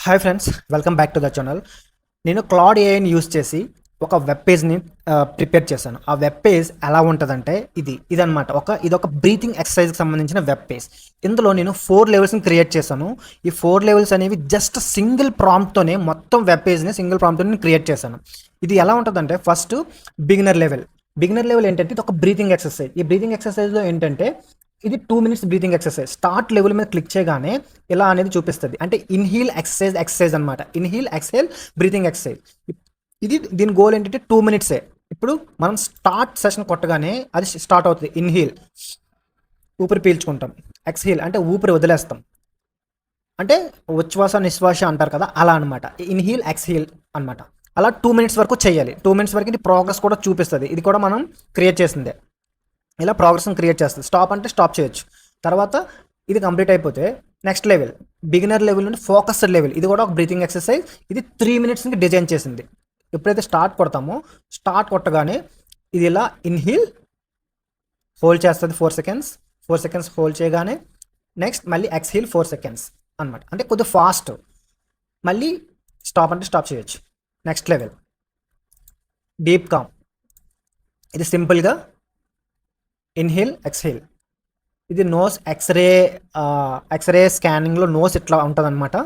Hi friends, welcome back to the channel. నేను Claude ఏఐని use చేసి ఒక వెబ్ పేజ్ని ప్రిపేర్ చేశాను. ఆ వెబ్ పేజ్ ఎలా ఉంటుందంటే ఇదనమాట. ఇదొక బ్రీతింగ్ ఎక్సర్సైజ్కి సంబంధించిన వెబ్ పేజ్. ఇందులో నేను 4 లెవెల్స్ని క్రియేట్ చేశాను. ఈ 4 లెవెల్స్ అనేవి జస్ట్ సింగిల్ ప్రాంప్ట్తోనే మొత్తం వెబ్ పేజ్ని సింగిల్ ప్రాంప్ట్తో నేను క్రియేట్ చేశాను. ఇది ఎలా ఉంటుందంటే first beginner level. Beginner level ఏంటంటే ఇది ఒక బ్రీతింగ్ ఎక్సర్సైజ్. ఈ బ్రీతింగ్ ఎక్సర్సైజ్లో ఏంటంటే ఇది 2 minutes breathing exercise. Start level మీద క్లిక్ చేయగానే ఇలా అనేది చూపిస్తుంది. అంటే ఇన్హీల్ ఎక్సర్సైజ్ అనమాట. Inhale exhale breathing exercise. దీని గోల్ ఏంటంటే 2 minutes. ఇప్పుడు మనం స్టార్ట్ సెషన్ కొట్టగానే అది స్టార్ట్ అవుతుంది. ఇన్హీల్ ఊపిరి పీల్చుకుంటాం, ఎక్స్హీల్ అంటే ఊపిరి వదిలేస్తాం, అంటే ఉచ్ఛ్వాస నిశ్వాస అంటారు కదా, అలా అనమాట. ఇన్హీల్ ఎక్స్హీల్ అనమాట. అలా 2 minutes వరకు చేయాలి. 2 minutes వరకు ఇది ప్రోగ్రెస్ కూడా చూపిస్తుంది. ఇది కూడా మనం క్రియేట్ చేసిందే. ఇలా ప్రోగ్రెస్ని క్రియేట్ చేస్తుంది. స్టాప్ అంటే స్టాప్ చేయొచ్చు. తర్వాత ఇది కంప్లీట్ అయిపోతే నెక్స్ట్ లెవెల్ బిగినర్ లెవెల్ నుండి ఫోకస్డ్ లెవెల్. ఇది కూడా ఒక బ్రీతింగ్ ఎక్సర్సైజ్. ఇది 3 minutesకి డిజైన్ చేసింది. ఎప్పుడైతే స్టార్ట్ కొడతామో స్టార్ట్ కొట్టగానే ఇది ఇలా ఇన్హీల్ హోల్డ్ చేస్తుంది 4 seconds. 4 seconds హోల్డ్ చేయగానే నెక్స్ట్ మళ్ళీ ఎక్స్హీల్ 4 seconds అనమాట. అంటే కొద్దిగా ఫాస్ట్. మళ్ళీ స్టాప్ అంటే స్టాప్ చేయొచ్చు. Next level deep calm. ఇది సింపుల్గా ఇన్హేల్ ఎక్స్హేల్. ఇది నోస్ ఎక్స్రే స్కానింగ్లో నోస్ ఇట్లా ఉంటుంది అనమాట.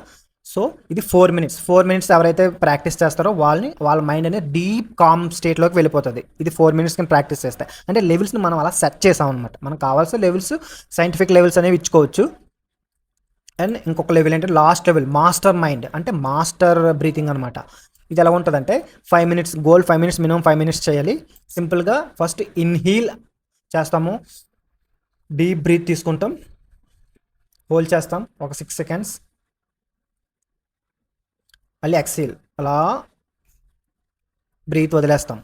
సో ఇది 4 minutes. 4 minutes ఎవరైతే ప్రాక్టీస్ చేస్తారో వాళ్ళ మైండ్ అనేది డీప్ కామ్ స్టేట్లోకి వెళ్ళిపోతుంది. ఇది 4 minutes కానీ ప్రాక్టీస్ చేస్తే. అంటే లెవెల్స్ని మనం అలా సెట్ చేసాం అనమాట. మనకు కావాల్సిన లెవెల్స్ సైంటిఫిక్ లెవెల్స్ అనేవి ఇచ్చుకోవచ్చు. అండ్ ఇంకొక లెవెల్ అంటే లాస్ట్ లెవెల్ మాస్టర్ మైండ్, అంటే మాస్టర్ బ్రీతింగ్ అనమాట. ఇది ఎలా ఉంటుందంటే 5 minutes goal. 5 minutes minimum 5 minutes చేయాలి. సింపుల్గా ఫస్ట్ ఇన్హీల్ చేస్తాము, డీప్ బ్రీత్ తీసుకుంటాం, హోల్డ్ చేస్తాం ఒక 6 seconds, మళ్ళీ ఎక్స్హేల్ అలా బ్రీత్ వదిలేస్తాం.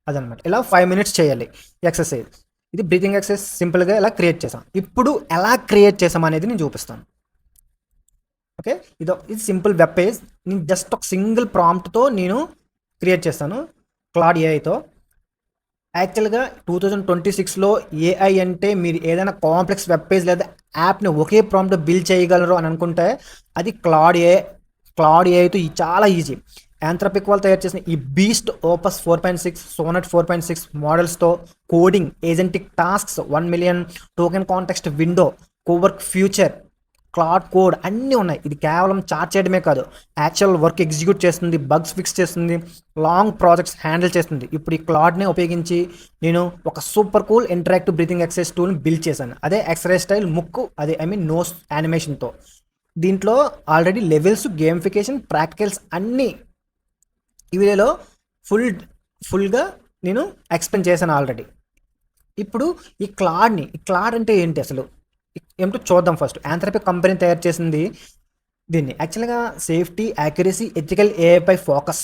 అదనమాట. ఇలా 5 minutes చేయాలి ఎక్సర్సైజ్. ఇది బ్రీతింగ్ ఎక్సర్సైజ్ సింపుల్గా ఎలా క్రియేట్ చేసాం. ఇప్పుడు ఎలా క్రియేట్ చేసాం అనేది నేను చూపిస్తాను. ఓకే, ఇది సింపుల్ వెబ్ పేజ్. నేను జస్ట్ ఒక సింగిల్ ప్రాంప్ట్తో నేను క్రియేట్ చేస్తాను క్లాడ్ ఏఐతో. యాక్చువల్గా 2026లో ఏఐ అంటే మీరు ఏదైనా కాంప్లెక్స్ వెబ్ పేజ్ లేదా యాప్ని ఒకే ప్రాంప్ట్ బిల్డ్ చేయగలరు అని అనుకుంటే అది క్లాడ్ ఏఐతో చాలా ఈజీ. యాంథ్రోపిక్ వాళ్ళు తయారు చేసిన ఈ బీస్ట్ ఓపస్ 4.6 సోనెట్ 4.6 మోడల్స్తో coding, agentic tasks, 1 million token context window, Cowork future, Claude Code అన్నీ ఉన్నాయి. ఇది కేవలం చార్ట్ చేయడమే కాదు, యాక్చువల్ వర్క్ ఎగ్జిక్యూట్ చేస్తుంది, బగ్స్ ఫిక్స్ చేస్తుంది, లాంగ్ ప్రాజెక్ట్స్ హ్యాండిల్ చేస్తుంది. ఇప్పుడు ఈ క్లాడ్ని ఉపయోగించి నేను ఒక super cool interactive breathing exercise టూల్ని బిల్డ్ చేశాను. అదే ఎక్స్రే స్టైల్ ముక్కు, అదే నోస్ యానిమేషన్తో. దీంట్లో ఆల్రెడీ లెవెల్స్, గేమిఫికేషన్, ప్రాక్టికల్స్ అన్నీ ఈ వీడియోలో ఫుల్గా నేను ఎక్స్ప్లెయిన్ చేశాను ఆల్రెడీ. ఇప్పుడు ఈ క్లాడ్ అంటే ఏంటి అసలు ఏమిటో చూద్దాం. ఫస్ట్ యాంథ్రోపిక్ కంపెనీ తయారు చేసింది దీన్ని. యాక్చువల్గా సేఫ్టీ, యాక్యురసీ, ఎథికల్ ఏఐపై ఫోకస్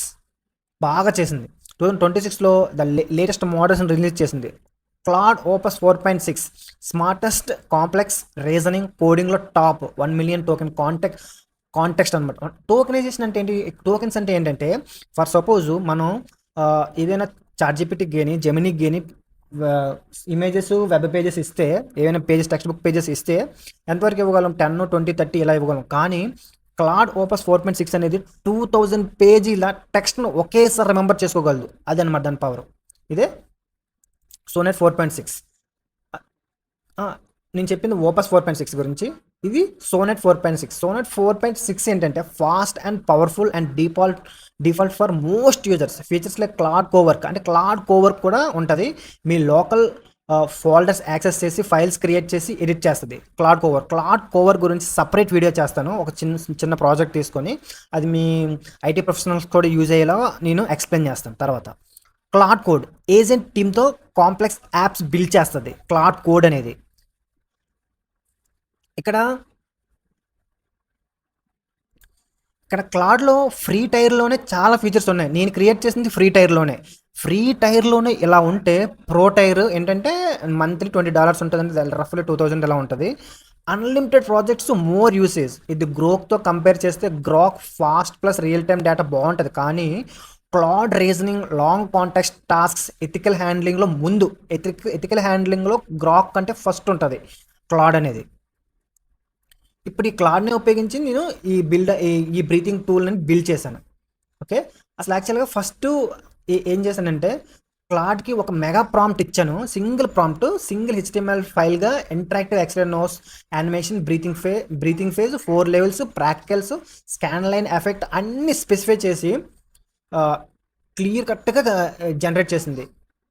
బాగా చేసింది. 2026లో ద లేటెస్ట్ మోడల్స్ని రిలీజ్ చేసింది. Claude Opus 4.6 smartest complex reasoning కోడింగ్లో టాప్, 1 million టోకెన్ కాంటెక్స్ట్ అనమాట. టోకెనైజేషన్ అంటే ఏంటి? టోకెన్స్ అంటే ఏంటంటే ఫర్ సపోజ్ మనం ఏదైనా చాట్‌జీపీటీకి కానీ జెమినీకి కానీ ఇమేజెస్, వెబ్ పేజెస్ ఇస్తే, ఏమైనా పేజెస్, టెక్స్ట్ బుక్ పేజెస్ ఇస్తే ఎంతవరకు ఇవ్వగలం? 10, 20, 30 ఇలా ఇవ్వగలం. కానీ క్లాడ్ ఓపస్ 4.6 అనేది 2000 పేజీల టెక్స్ట్ను ఒకేసారి రిమెంబర్ చేసుకోగలదు. అదనమాట దాని పవర్. ఇదే సోనెట్ 4.6. నేను చెప్పింది ఓపస్ 4.6 గురించి. ఇది సోనెట్ 4.6. సోనెట్ 4.6 ఏంటంటే fast and powerful and default for most users. Features like Claude Cowork, అంటే క్లాడ్ కోవర్క్ కూడా ఉంటుంది. మీ లోకల్ ఫోల్డర్స్ యాక్సెస్ చేసి ఫైల్స్ క్రియేట్ చేసి ఎడిట్ చేస్తుంది క్లాడ్ కోవర్ గురించి సపరేట్ వీడియో చేస్తాను. ఒక చిన్న ప్రాజెక్ట్ తీసుకొని అది మీ ఐటీ ప్రొఫెషనల్స్ కూడా యూజ్ అయ్యేలా నేను ఎక్స్ప్లెయిన్ చేస్తాను తర్వాత. క్లాడ్ కోడ్ ఏజెంట్ టీమ్తో కాంప్లెక్స్ యాప్స్ బిల్డ్ చేస్తుంది క్లాడ్ కోడ్ అనేది. ఇక్కడ క్లాడ్లో ఫ్రీ టైర్లోనే చాలా ఫీచర్స్ ఉన్నాయి. నేను క్రియేట్ చేసింది ఫ్రీ టైర్లోనే ఇలా ఉంటే ప్రో టైర్ ఏంటంటే మంత్లీ $20 ఉంటుందండి, రఫ్లీ 2000 ఇలా ఉంటుంది. Unlimited projects, more usage. ఇది గ్రోక్తో కంపేర్ చేస్తే Grok fast plus real time data బాగుంటుంది. కానీ Claude reasoning, long context tasks, ethical హ్యాండ్లింగ్లో ముందు. ఎథికల్ హ్యాండ్లింగ్లో గ్రాక్ కంటే ఫస్ట్ ఉంటుంది క్లాడ్ అనేది. ఇప్పుడు ఈ క్లాడ్ని ఉపయోగించి నేను ఈ బ్రీతింగ్ టూల్ని బిల్డ్ చేశాను. ఓకే. అసలు యాక్చువల్గా ఫస్ట్ ఏం చేశానంటే క్లాడ్కి ఒక మెగా ప్రాంప్ట్ ఇచ్చాను. సింగిల్ హెచ్టిఎంఎల్ ఫైల్గా interactive external nose animation breathing phase 4 levels practicals scan line effect అన్ని స్పెసిఫై చేసి క్లియర్ కట్గా జనరేట్ చేసింది.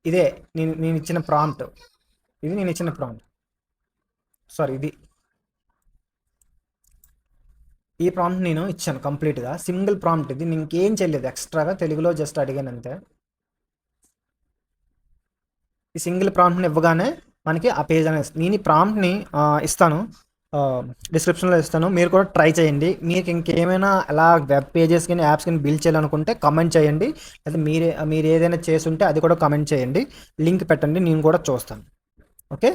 ఇదే నేను ఇచ్చిన ప్రాంప్ట్. సారీ, ఈ ప్రాంప్ట్ నేను ఇచ్చాను కంప్లీట్గా. సింగిల్ ప్రాంప్ట్ ఇది, నేను ఇంకేం చేయలేదు ఎక్స్ట్రాగా, తెలుగులో జస్ట్ అడిగాను అంతే. ఈ సింగిల్ ప్రాంప్ట్ని ఇవ్వగానే మనకి ఆ పేజ్ అనేది నేను ఈ ప్రాంప్ట్ని ఇస్తాను, డిస్క్రిప్షన్లో ఇస్తాను. మీరు కూడా ట్రై చేయండి. మీకు ఇంకేమైనా అలా వెబ్ పేజెస్ కానీ యాప్స్ కానీ బిల్డ్ చేయాలనుకుంటే కమెంట్ చేయండి. లేదా మీరు ఏదైనా చేస్తుంటే అది కూడా కమెంట్ చేయండి, లింక్ పెట్టండి, నేను కూడా చూస్తాను. ఓకే.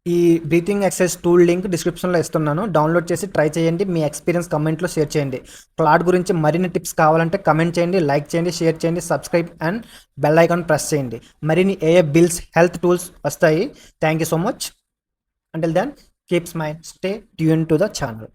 ఈ బ్రీతింగ్ ఎక్సర్సైజ్ టూల్ లింక్ డిస్క్రిప్షన్లో ఇస్తున్నాను, డౌన్లోడ్ చేసి ట్రై చేయండి. మీ ఎక్స్పీరియన్స్ కమెంట్లో షేర్ చేయండి. క్లాడ్ గురించి మరిన్ని టిప్స్ కావాలంటే కమెంట్ చేయండి, లైక్ చేయండి, షేర్ చేయండి, subscribe and bell icon press చేయండి. మరిన్ని ఏఏ బిల్స్ హెల్త్ టూల్స్ వస్తాయి. Thank you so much. Until then, keep smiling, stay tuned to the channel.